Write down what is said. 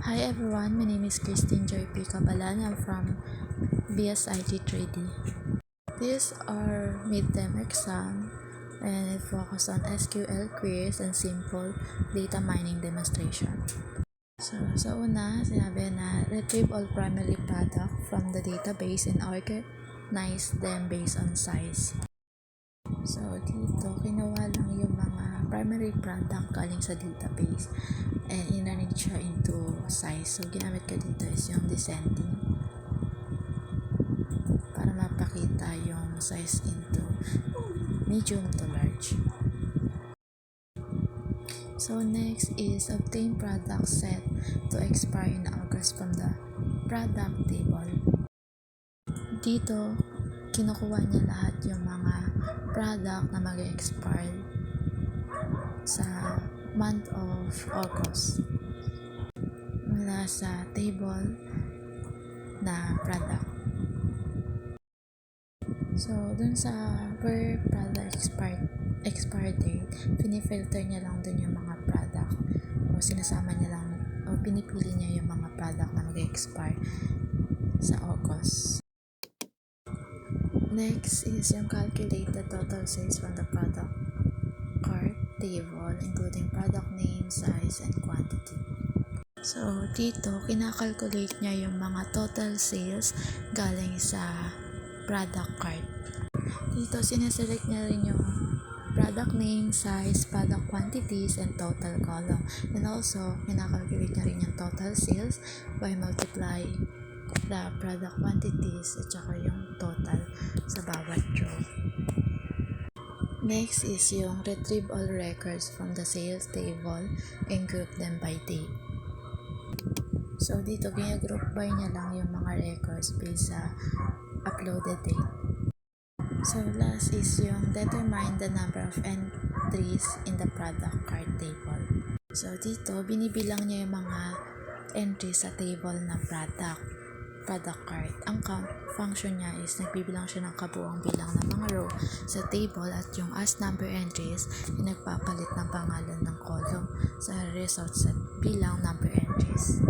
Hi everyone, my name is Christine Joy P. Cabalan. I'm from BSIT 3D. These are midterm exam and it focused on SQL queries and simple data mining demonstration. So, sa una, sinabi na retrieve all primary product from the database and organize them based on size. So, dito, kinuha lang yung mga primary product galing sa database and in-arrange siya into size. So, ginamit ko dito is yung descending para mapakita yung size into medium to large. So, next is obtain product set to expire in August from the product table. Dito, kinukuha niya lahat yung mga product na mag-expire sa month of August mula sa table na product. So, dun sa per product expired date, pinifilter niya lang dun yung mga product o sinasama niya lang o pinipili niya yung mga product na mag-expire sa August. Next is yung calculate the total sales from the product cart table including product name, size, and quantity. So, dito, kinakalculate niya yung mga total sales galing sa product cart. Dito, sineselect niya rin yung product name, size, product quantities, and total column. And also, kinakalculate niya rin yung total sales by multiply the product quantities at saka yung total sa bawat row. Next is yung retrieve all records from the sales table and group them by date. So, dito, group by niya lang yung mga records based sa uploaded date. So, last is yung determine the number of entries in the product cart table. So, dito, binibilang niya yung mga entries sa table ng product cart. Ang count function niya is nagbibilang siya ng kabuuang bilang ng mga row sa table at yung as number entries ay nagpapalit ng pangalan ng column sa result sa bilang number entries.